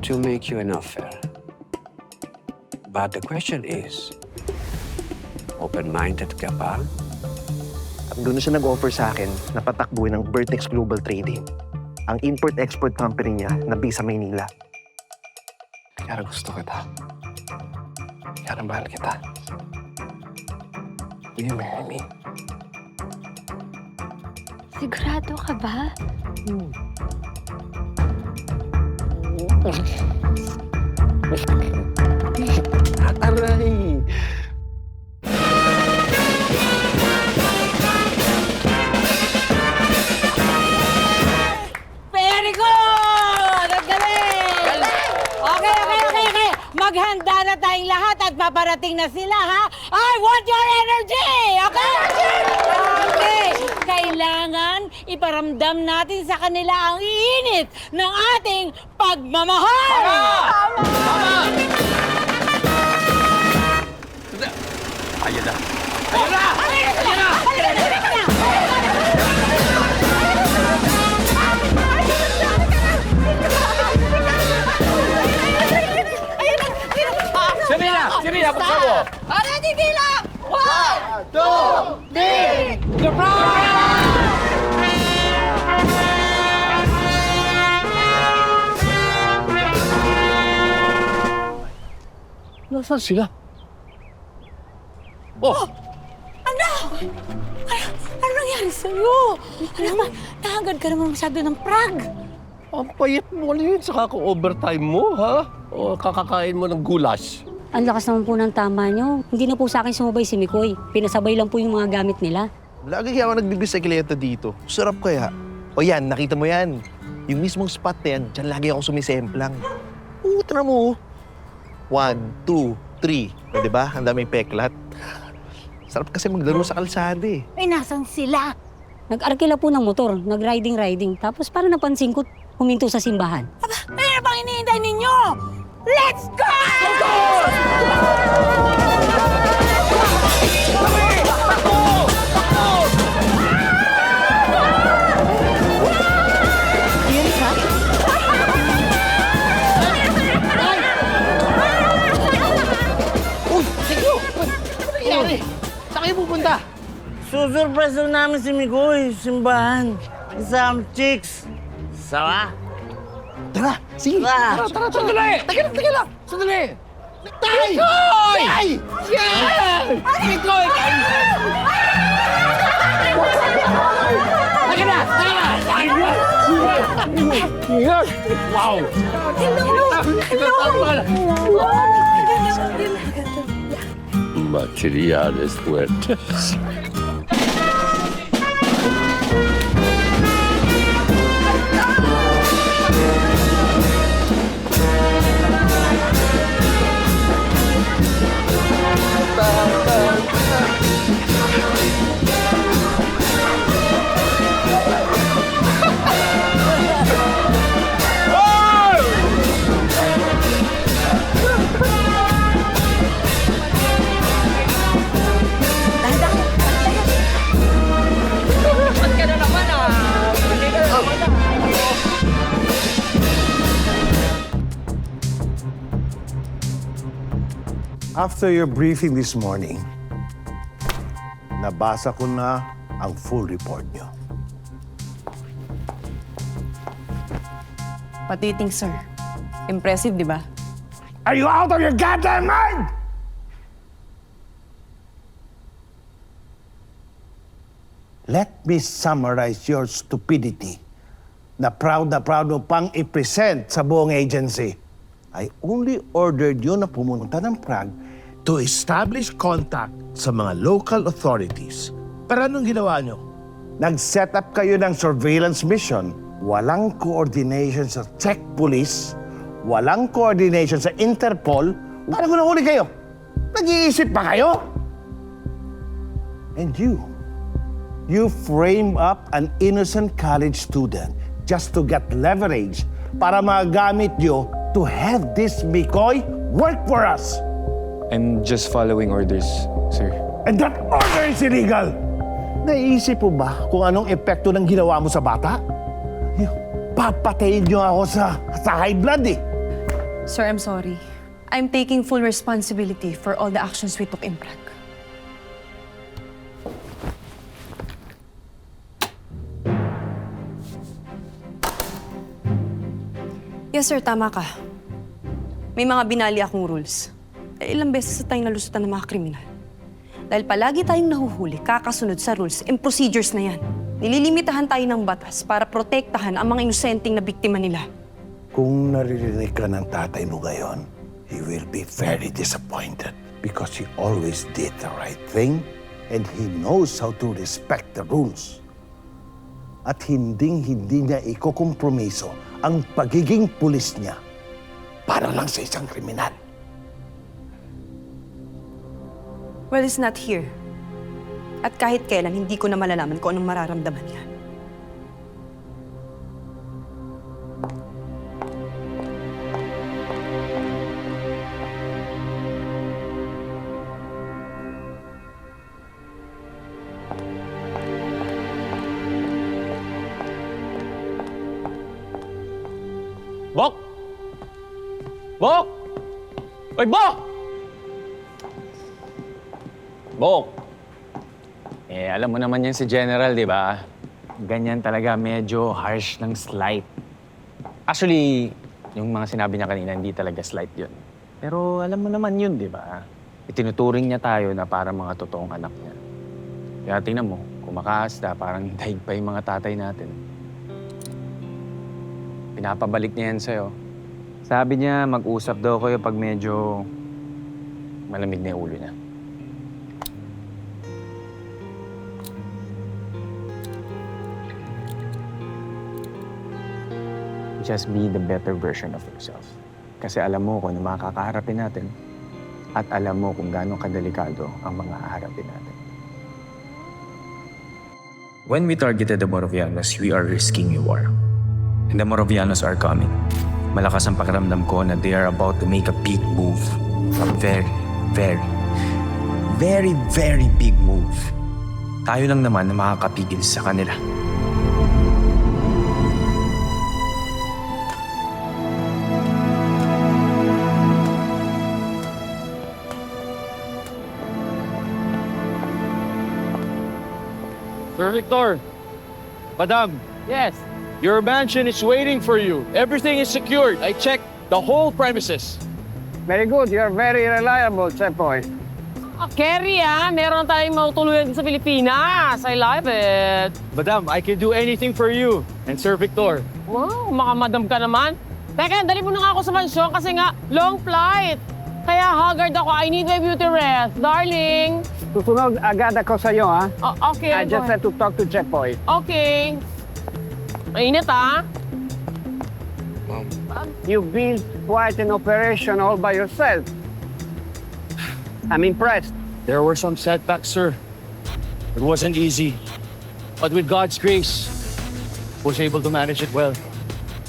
To make you an offer. But the question is, open-minded ka ba? Doon na siya nag-offer sa akin na patakbuhin ng Vertex Global Trading, ang import-export company niya na base sa Maynila. Kaya gusto kita. Kaya mahal kita. Will you marry me? Sigurado ka ba? Aray! Very good! Ang galing! Okay. Maghanda na tayong lahat at paparating na sila, ha? I want your energy! Okay? Okay. Kailangan iparamdam natin sa kanila ang iinit ng ating pagmamahal! Ayun na! Semina, buksan mo! Ano, tigila! 1, 2, 3! Nasaan sila? Ano nangyari sa'yo? Alam mo, nakagad ka naman masyado ng prag. Ang payat mo ulit sa kaka-overtime mo, ha? O kakakain mo ng gulas. Ang lakas naman po ng tama nyo. Hindi na po sa akin sumabay si Mikoy. Pinasabay lang po yung mga gamit nila. Lagi kaya ako nagbibisikleta dito. Sarap kaya. O yan, nakita mo yan. Yung mismong spot na yan, dyan lagi ako sumisemplang. Tara mo. 1, 2, 3. Di ba? Ang daming peklat. Sarap kasi maglaro sa kalsada eh. Ay, nasan sila? Nag-arkila po ng motor, nag-riding. Tapos parang napansin ko, huminto sa simbahan. Aba, ano bang iniintay ninyo? Let's go! Saan kayo pupunta? Susurprise lang namin si Mikoy, simbahan. Isang chicks. Sawa? Tara, sige. Tara! Sandali! Teka lang! Sandali! Tay! Mikoy! Tay! Yan! Mikoy! Teka na! Wow! Materiales fuertes. After your briefing this morning, nabasa ko na ang full report nyo. Patiting, sir. Impressive, di ba? Are you out of your goddamn mind? Let me summarize your stupidity na proud mo pang i-present sa buong agency. I only ordered you na pumunta ng Prague to establish contact sa mga local authorities. Pero anong ginawa nyo? Nag-set up kayo ng surveillance mission walang coordination sa Czech Police, walang coordination sa Interpol. Paano ko nahuli kayo? Nag-iisip pa kayo? And you frame up an innocent college student just to get leverage para magamit nyo to have this Mikoy work for us. I'm just following orders, sir. And that order is illegal! Naisip mo ba kung anong epekto ng ginawa mo sa bata? Papatayin nyo ako sa high blood eh. Sir, I'm sorry. I'm taking full responsibility for all the actions we took in Prague. Yes, sir. Tama ka. May mga binali akong rules. Ilang beses na tayong nalusutan ng mga kriminal. Dahil palagi tayong nahuhuli, kakasunod sa rules and procedures na yan. Nililimitahan tayo ng batas para protektahan ang mga inosenteng na biktima nila. Kung naririnig ka ng tatay mo ngayon, he will be very disappointed because he always did the right thing and he knows how to respect the rules. At hindi niya ikokompromiso ang pagiging pulis niya para lang sa isang kriminal. Well, it's not here. At kahit kailan, hindi ko na malalaman kung anong mararamdaman niya. Bok! Bok! Oy, Bok! Bok! Alam mo naman yan si General, di ba? Ganyan talaga, medyo harsh ng slight. Actually, yung mga sinabi niya kanina, hindi talaga slight yun. Pero alam mo naman yun, di ba? Itinuturing niya tayo na para mga totoong anak niya. Kaya tingnan mo, kumakaasta, parang daig pa yung mga tatay natin. Pinapabalik niya yan sa'yo. Sabi niya, mag-usap daw kayo pag medyo malamig na yung ulo niya. Just be the better version of yourself. Kasi alam mo kung ano makakaharapin natin at alam mo kung gaano kadelikado ang mga haharapin natin. When we targeted the Moravianos, we are risking a war. And the Moravianos are coming. Malakas ang pakiramdam ko na they are about to make a big move. A very, very, very, very big move. Tayo lang naman na makakapigil sa kanila. Sir Victor, Madam. Yes. Your mansion is waiting for you. Everything is secured. I checked the whole premises. Very good. You're very reliable, Chepoy. Kerry, meron tayong matuluyan sa Pilipinas. I love it. Madam, I can do anything for you. And Sir Victor. Wow, makamadam ka naman. Teka, dali mo na nga ako sa mansyon kasi nga, long flight. Kaya haggard ako. I need my beauty rest. Darling. Susunod agad ako sa'yo, ha? Okay. I just have to talk to Chepoy. Okay. Mainit, You built quite an operation all by yourself. I'm impressed. There were some setbacks, sir. It wasn't easy. But with God's grace, I was able to manage it well.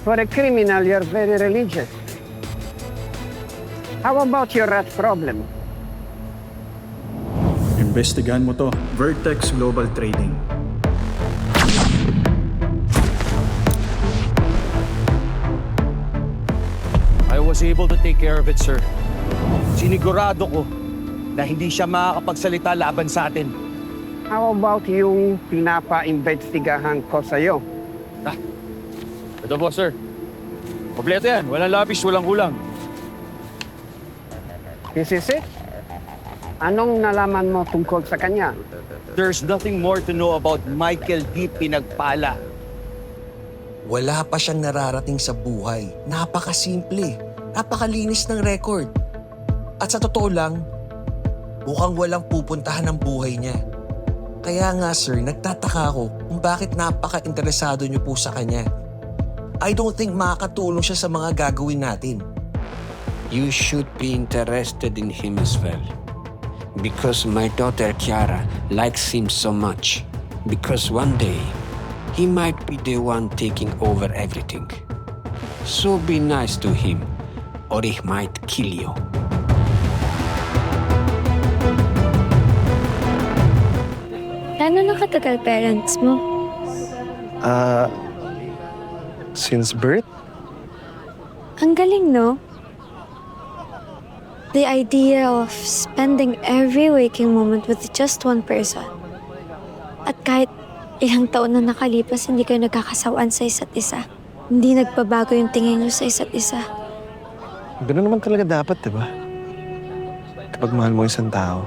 For a criminal, you're very religious. How about your rat problem? Investigahan mo to. Vertex Global Trading. I was able to take care of it, sir. Sinigurado ko na hindi siya makakapagsalita laban sa atin. How about yung pinapa-investigahan ko sa'yo? Ito po, sir. Kompleto yan. Walang labis, walang kulang. This is it? Anong nalaman mo tungkol sa kanya? There's nothing more to know about Michael D. Pinagpala. Wala pa siyang nararating sa buhay. Napakasimple. Napakalinis ng record. At sa totoo lang, mukhang walang pupuntahan ng buhay niya. Kaya nga sir, nagtataka ako kung bakit napaka-interesado niyo po sa kanya. I don't think makakatulong siya sa mga gagawin natin. You should be interested in him as well. Because my daughter Kiara likes him so much. Because one day, he might be the one taking over everything. So be nice to him, or he might kill you. Gano'n nakatagal parents mo? Since birth? Ang galing, no? The idea of spending every waking moment with just one person. At kahit ilang taon na nakalipas, hindi kayo nagkakasawaan sa isa't isa. Hindi nagbabago yung tingin nyo sa isa't isa. Ganun naman talaga dapat, di ba? Kapag mahal mo isang tao.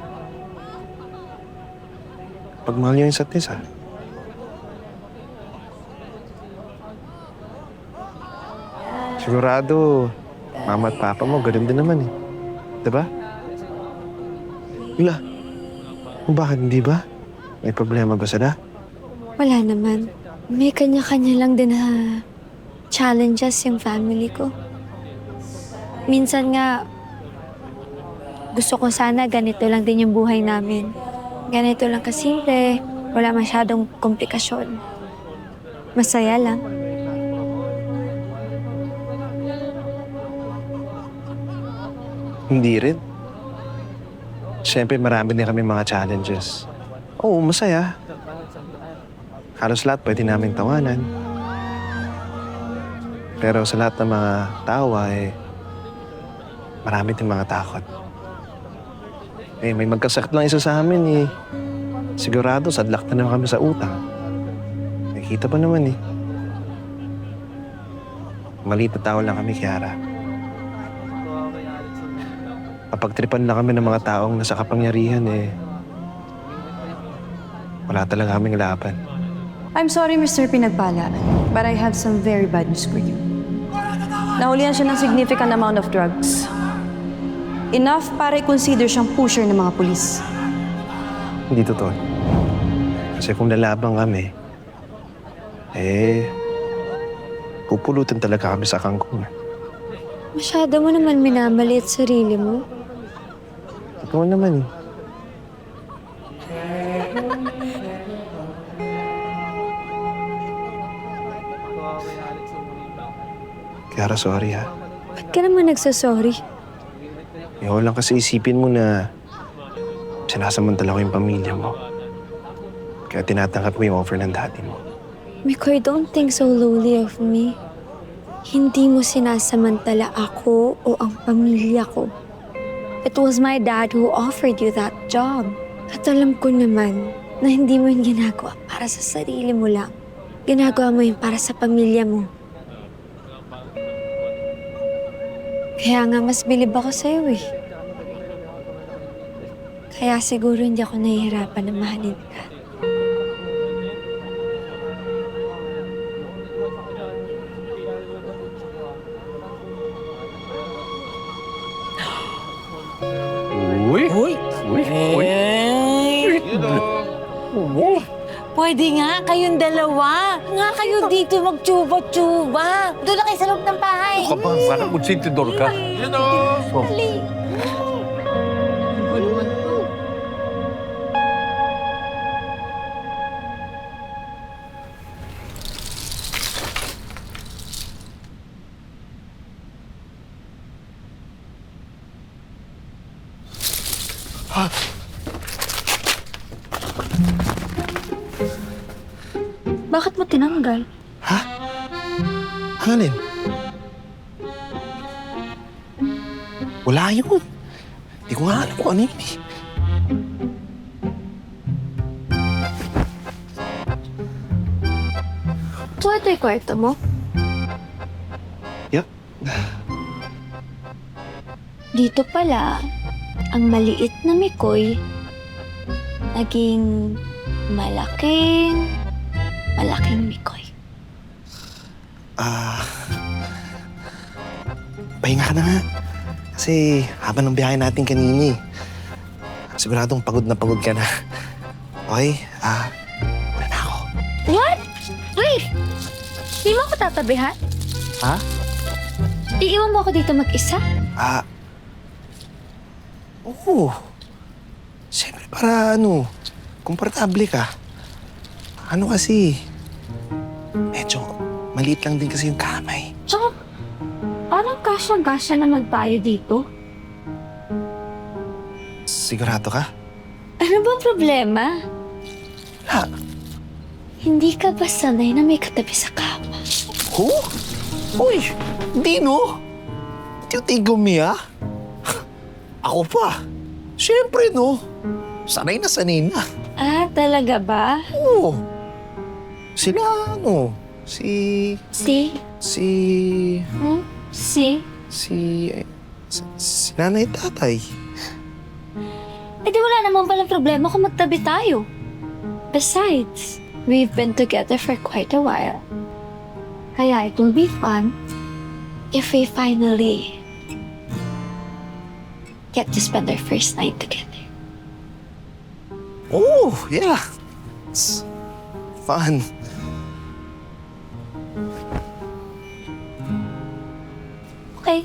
Kapag mahal nyo yung isa't isa. Sigurado, mama at papa mo, ganun din naman eh. Di ba? Wala. Bakit hindi ba? May problema ba sila? Wala naman. May kanya-kanya lang din na challenges yung family ko. Minsan nga, gusto ko sana ganito lang din yung buhay namin. Ganito lang kasimple, wala masyadong komplikasyon. Masaya lang. Hindi rin. Siyempre, marami din kami mga challenges. Oo, masaya. Halos lahat pwede namin tawanan. Pero sa lahat ng mga tawa, marami din mga takot. May magkasakit lang isa sa amin eh. Sigurado, sadlak na naman kami sa utang. Nakikita pa naman eh. Maliit na tao lang kami, Kiara. Kapagtripan lang kami ng mga taong nasa kapangyarihan wala talaga kaming laban. I'm sorry, Mr. Pinagpala, but I have some very bad news for you. Nahulihan siya ng significant amount of drugs. Enough para i-consider siyang pusher ng mga pulis. Hindi totoo. Kasi kung lalaban kami, pupulutan talaga kami sa kangkong. Masyado mo naman minamaliit sarili mo. Totoo naman eh. Kiara, sorry ha. Ba't ka naman nagsasorry? Ayaw lang kasi isipin mo na sinasamantala ko yung pamilya mo. Kaya tinatanggap ko yung offer ng daddy mo. Mikoy, don't think so lowly of me. Hindi mo sinasamantala ako o ang pamilya ko. It was my dad who offered you that job. At alam ko naman na hindi mo yung ginagawa para sa sarili mo lang. Ginagawa mo yun para sa pamilya mo. Kaya nga mas bilib ako sa'yo eh. Kaya siguro hindi ako nahihirapan na mahalin ka. Uy! Uy! Uy! Uy! Pwede nga, kayong dalawa. Nga kayo dito magtsuba-tsuba. Doon na kayo sa loob ng bahay. Ka ba? Parang kutsintidor ka. Dali. Bakit mo tinanggal? Ang alin? Wala yun. Hindi ko nga alam kung ano yun eh. So, ito yung kwarto mo? Yup. Dito pala, ang maliit na Mikoy naging malaking Mikoy. Pahinga ka na nga. Kasi habang ng biyahe natin kanina siguradong pagod na pagod ka na. Okay? Wala na ako. What? Wait! Di mo ako tatabihan? Ha? Iiwan mo ako dito mag-isa? Oo. Siyempre para komportable ka. Kasi, medyo maliit lang din kasi yung kamay. Tsaka, parang kasya-gasya naman tayo dito. Sigurado ka? Ano bang problema? Ha? Hindi ka ba sanay na may katabi sa kama? Uy, hindi no. Tiyutigo mi ha? Ako pa. Siyempre no. Sanay na. Ah, talaga ba? Oo. Sila si nanay tatay. Eh di wala naman palang problema kung magtabi tayo. Besides, we've been together for quite a while. Kaya it will be fun if we finally get to spend our first night together. Oh, yeah. It's fun. Okay.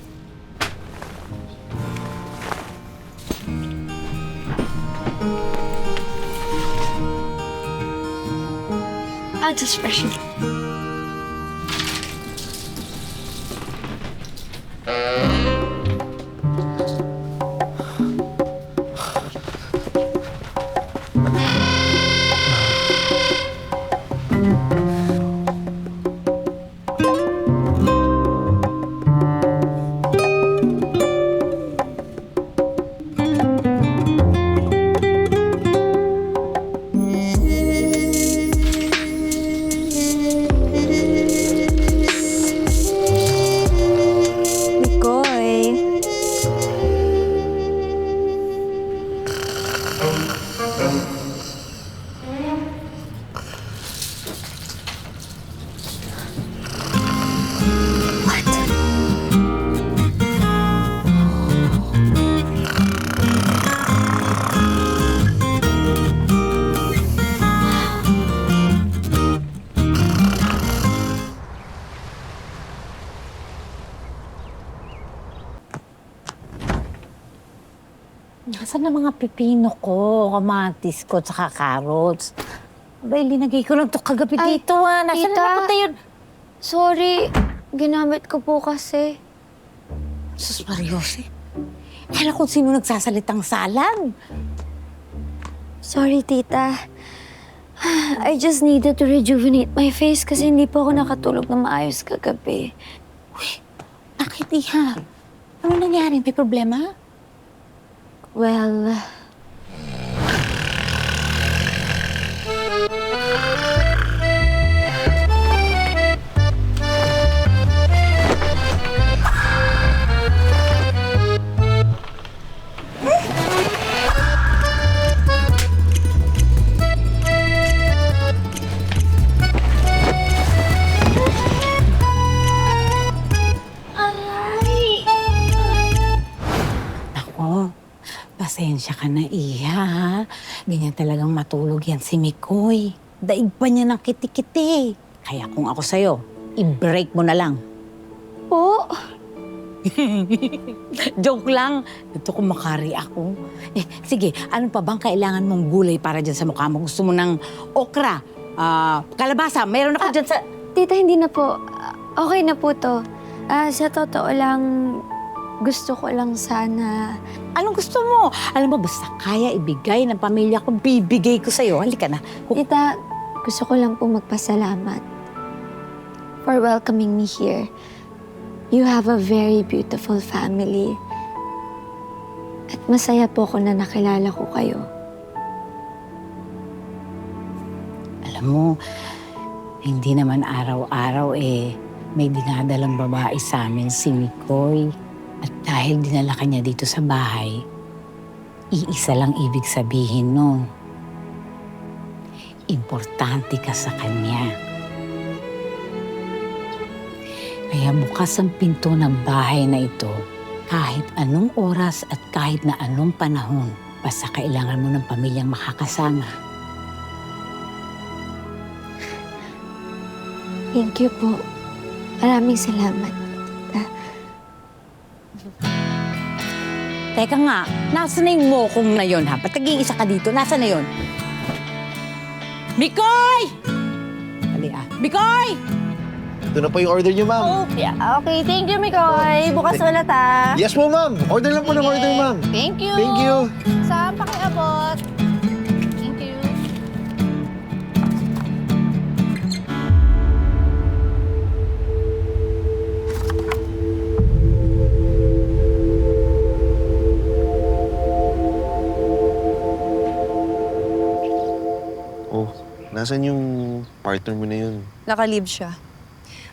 I'll just brush it. Nasaan na mga pipino ko, kamatis ko, tsaka carrots? Abay, linagay ko lang ito kagabi dito, ha? Nasaan na napunta yun? Sorry, ginamit ko po kasi. Sus Mariose, alam kung sino nagsasalitang salang. Sorry, tita. I just needed to rejuvenate my face kasi hindi po ako nakatulog na maayos kagabi. Uy, bakit iha? Ano nangyari? May problema? Well, pasensya ka na, Iha, ha? Ganyan talagang matulog yan si Mikoy. Daig pa niya ng kiti-kiti. Kaya kung ako sa'yo, i-break mo na lang. po, Joke lang. Ito kung makari ako. Sige, ano pa bang kailangan mong gulay para dyan sa mukha mo? Gusto mo ng okra, kalabasa, meron ako dyan sa... tita, hindi na po. Okay na po to. Sa totoo lang, gusto ko lang sana... Anong gusto mo? Alam mo, basta kaya ibigay ng pamilya ko, bibigay ko sa'yo. Halika na. Tita, gusto ko lang po magpasalamat for welcoming me here. You have a very beautiful family. At masaya po ako na nakilala ko kayo. Alam mo, hindi naman araw-araw may dinadalang babae sa amin si Mikoy. At dahil dinala ka niya dito sa bahay, iisa lang ibig sabihin nun. Importante ka sa kanya. Kaya bukas ang pinto ng bahay na ito kahit anong oras at kahit na anong panahon, basta kailangan mo ng pamilyang makakasama. Thank you po. Maraming salamat. Teka nga, nasa na yung mokong na yon ha? Ba't nag-iisa ka dito? Nasa na yon? Mikoy! Dali Mikoy! Ito na po yung order niyo, ma'am. Okay, thank you, Mikoy. Bukas ulit, ah. Yes po, ma'am. Order lang po ng order, ma'am. Thank you. Thank you. Saan pakiabot? Thank you. Oh, nasan yung partner mo na yun? Naka-leave siya.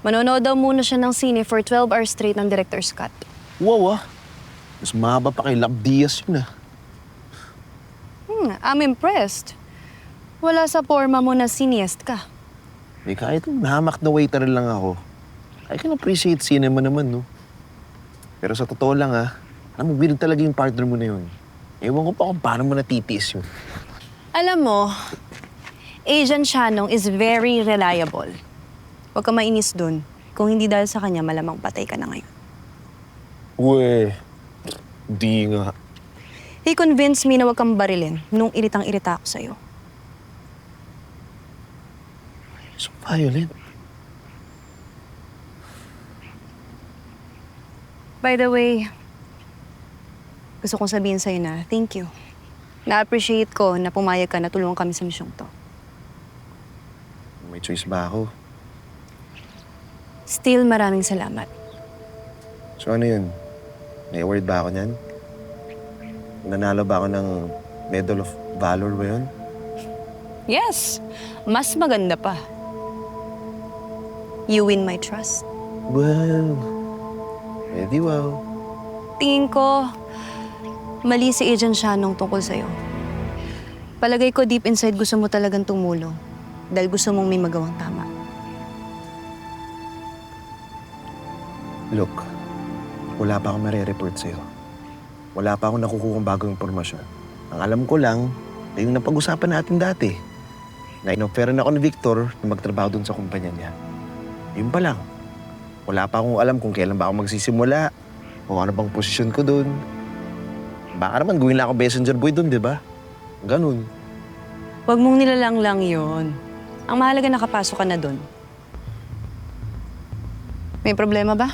Manonood daw muna siya ng sine for 12 hours straight ng director's cut. Wow, ah. Mas mahaba pa kay Lab Diaz yun, ah. I'm impressed. Wala sa forma mo na cineast ka. Eh, kahit nahamak na waiter lang ako, I can appreciate cinema naman, no? Pero sa totoo lang, ah, alam mo, weird talaga yung partner mo na yun. Ewan ko pa kung paano mo natitiis yun. Alam mo, Agent Shanong is very reliable. Huwag ka mainis dun. Kung hindi dahil sa kanya, malamang patay ka na ngayon. Uwe, di nga. He convinced me na huwag kang barilin nung iritang-irita ako sa'yo. So violent. By the way, gusto kong sabihin sa'yo na thank you. Na-appreciate ko na pumayag ka na tulungan kami sa misyong to. May choice ba ako? Still, maraming salamat. So ano yun? May award ba ako niyan? Nanalo ba ako ng Medal of Valor ba yun? Yes, mas maganda pa. You win my trust. Wow. Pwede wow. Tingin ko, mali si Agent Shanong tungkol sa'yo. Palagay ko deep inside gusto mo talagang tumulong dahil gusto mong may magawang tama. Look, wala pa akong marereport sa'yo. Wala pa akong nakukuha bagong impormasyon. Ang alam ko lang, ay yung napag-usapan natin dati. Na inofferan ako ni Victor na magtrabaho dun sa kumpanya niya. Yun pa lang. Wala pa akong alam kung kailan ba ako magsisimula o ano bang posisyon ko dun. Baka naman gawin lang ako messenger boy dun, di ba? Ganun. Huwag mong nilalang lang yun. Ang mahalaga nakapasok ka na dun. May problema ba?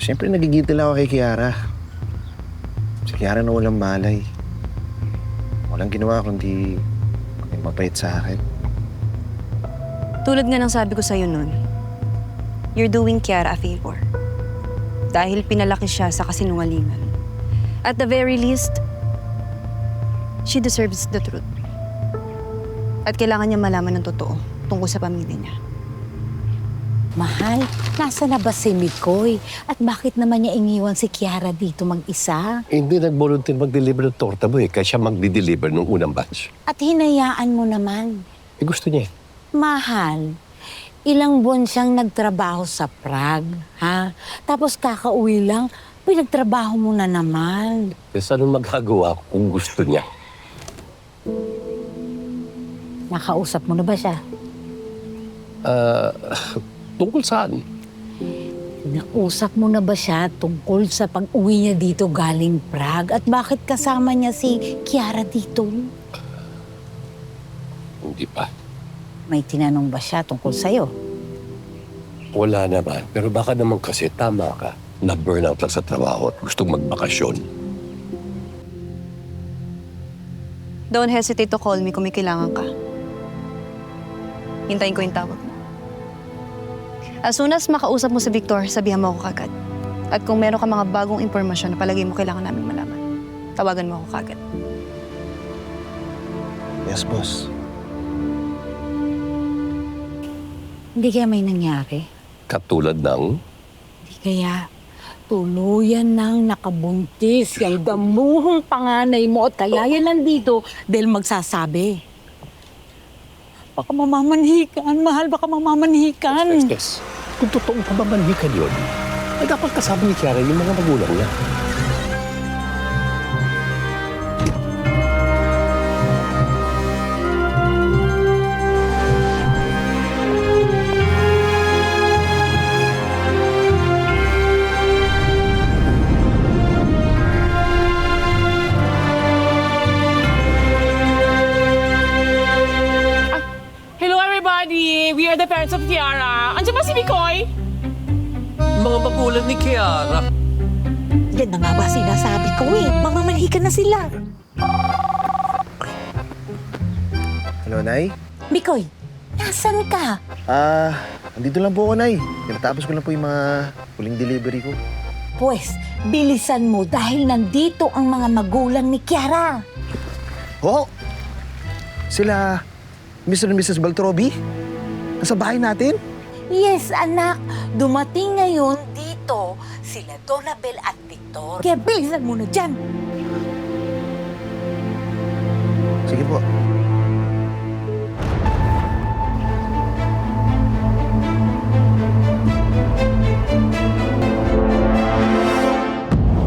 Siyempre, nagigitil ako kay Kiara. Si Kiara na walang malay. Walang ginawa kundi maging mapait sa akin. Tulad nga ng sabi ko sa'yo nun, you're doing Kiara a favor. Dahil pinalaki siya sa kasinungalingan. At the very least, she deserves the truth. At kailangan niya malaman ng totoo tungkol sa pamilya niya. Mahal, nasa na ba si Mikoy? At bakit naman niya iniwan si Kiara dito mag-isa? Hindi nag-volunteer mag-deliver ng torta mo eh, kaya siya mag-deliver nung unang batch. At hinayaan mo naman. Eh gusto niya eh. Mahal, ilang buwan siyang nagtrabaho sa Prague, ha? Tapos kakauwi lang, pinagtrabaho mo na naman. Eh saan magagawa kung gusto niya? Nakausap mo na ba siya? Tungkol saan? Nausap mo na ba siya tungkol sa pag-uwi niya dito galing Prague? At bakit kasama niya si Kiara dito? Hindi pa. May tinanong ba siya tungkol sa'yo? Wala naman. Pero baka naman kasi tama ka. Na-burnout lang sa trabaho at gustong magbakasyon. Don't hesitate to call me kung may kailangan ka. Hintayin ko yung tawag mo. As soon as makausap mo si Victor, sabihan mo ako kagad. At kung meron ka mga bagong impormasyon na palagay mo kailangan namin malaman, tawagan mo ako kagad. Yes, boss. Hindi kaya may nangyari? Katulad ng... Hindi kaya tuluyan nang nakabuntis yung damuhong panganay mo at kaya yan nandito dahil magsasabi. Baka mamamanhikan, mahal, baka mamamanhikan. Yes. Kung totoong pamamanhikan yun, ay dapat kasama ni Kiara yung mga magulang niya. We are the parents of Kiara. Andiyan ba si Mikoy? Mga magulang ni Kiara. Yan na nga ba sinasabi ko eh. Mamamanhikan na sila. Hello, Nay? Mikoy, nasan ka? Andito lang po ako, Nay. Tinatapos ko lang po yung mga huling delivery ko. Pues, bilisan mo dahil nandito ang mga magulang ni Kiara. Oh! Sila, Mr. and Mrs. Baltrobi? Nasa bahay natin? Yes, anak. Dumating ngayon dito sila Donabel at Victor. Kaya bilisan mo na dyan. Sige po.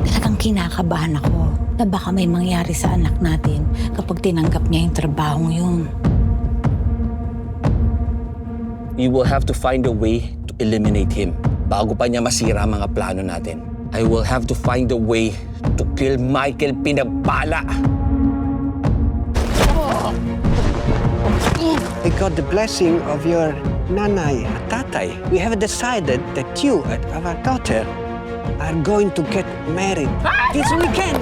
Talagang kinakabahan ako na baka may mangyari sa anak natin kapag tinanggap niya yung trabahong yun. We will have to find a way to eliminate him bago pa niya masira ang mga plano natin. I will have to find a way to kill Michael Pinabala. I got the blessing of your nanay at tatay. We have decided that you and our daughter are going to get married this weekend.